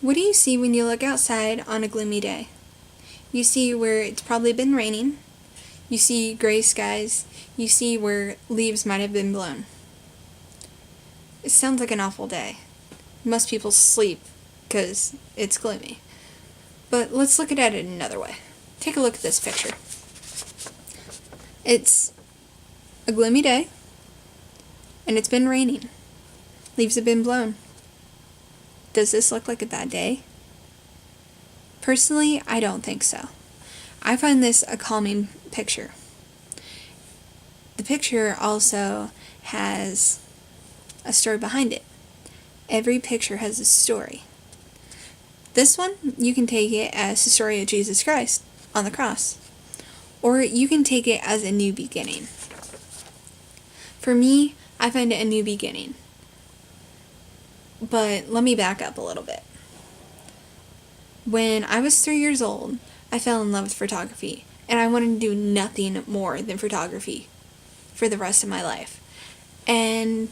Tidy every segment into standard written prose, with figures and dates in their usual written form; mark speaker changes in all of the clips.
Speaker 1: What do you see when you look outside on a gloomy day? You see where it's probably been raining. You see gray skies. You see where leaves might have been blown. It sounds like an awful day. Most people sleep because it's gloomy. But let's look at it another way. Take a look at this picture. It's a gloomy day, and it's been raining. Leaves have been blown. Does this look like a bad day? Personally, I don't think so. I find this a calming picture. The picture also has a story behind it. Every picture has a story. This one, you can take it as the story of Jesus Christ on the cross, or you can take it as a new beginning. For me, I find it a new beginning. But let me back up a little bit. When I was 3 years old, I fell in love with photography, and I wanted to do nothing more than photography for the rest of my life. And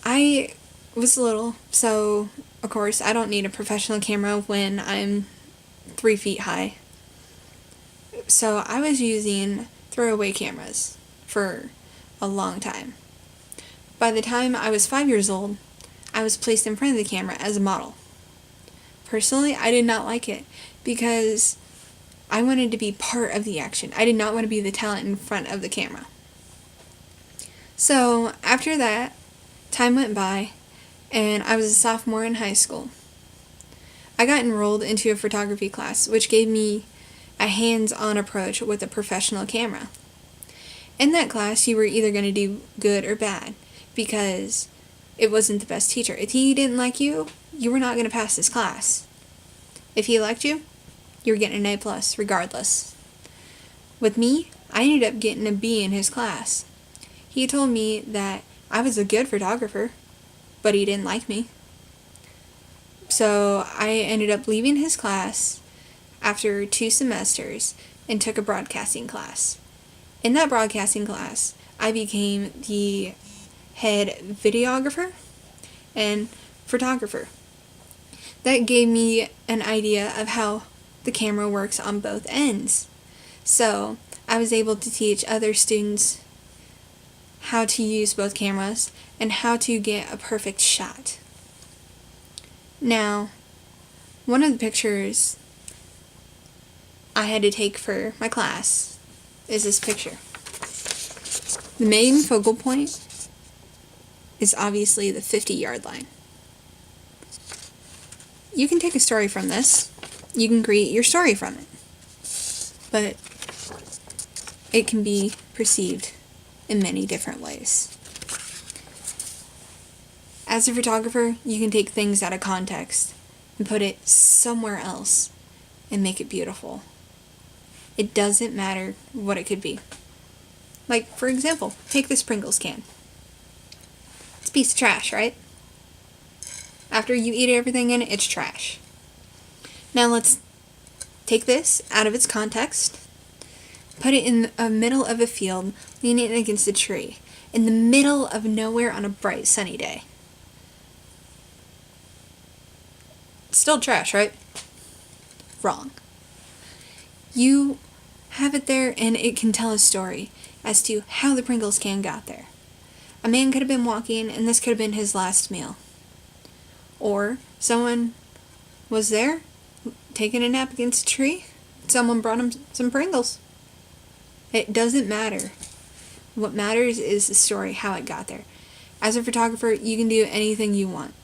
Speaker 1: I was little, so of course I don't need a professional camera when I'm 3 feet high. So I was using throwaway cameras for a long time. By the time I was 5 years old, I was placed in front of the camera as a model. Personally, I did not like it because I wanted to be part of the action. I did not want to be the talent in front of the camera. So after that, time went by, and I was a sophomore in high school. I got enrolled into a photography class, which gave me a hands-on approach with a professional camera. In that class, you were either going to do good or bad, because it wasn't the best teacher. If he didn't like you, you were not going to pass this class. If he liked you, you were getting an A+, regardless. With me, I ended up getting a B in his class. He told me that I was a good photographer, but he didn't like me. So I ended up leaving his class after 2 semesters and took a broadcasting class. In that broadcasting class, I became the head videographer and photographer. That gave me an idea of how the camera works on both ends. So I was able to teach other students how to use both cameras and how to get a perfect shot. Now, one of the pictures I had to take for my class is this picture. The main focal point is obviously the 50-yard line. You can take a story from this. You can create your story from it. But it can be perceived in many different ways. As a photographer, you can take things out of context and put it somewhere else and make it beautiful. It doesn't matter what it could be. Like, for example, take this Pringles can. It's a piece of trash, right? After you eat everything in it, it's trash. Now let's take this out of its context, put it in the middle of a field, leaning against a tree, in the middle of nowhere on a bright, sunny day. It's still trash, right? Wrong. You have it there, and it can tell a story as to how the Pringles can got there. A man could have been walking, and this could have been his last meal. Or someone was there, taking a nap against a tree. Someone brought him some Pringles. It doesn't matter. What matters is the story, how it got there. As a photographer, you can do anything you want.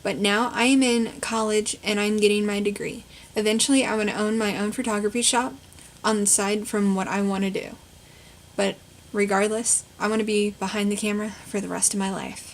Speaker 1: But now I am in college and I'm getting my degree. Eventually, I want to own my own photography shop on the side from what I want to do. But regardless, I want to be behind the camera for the rest of my life.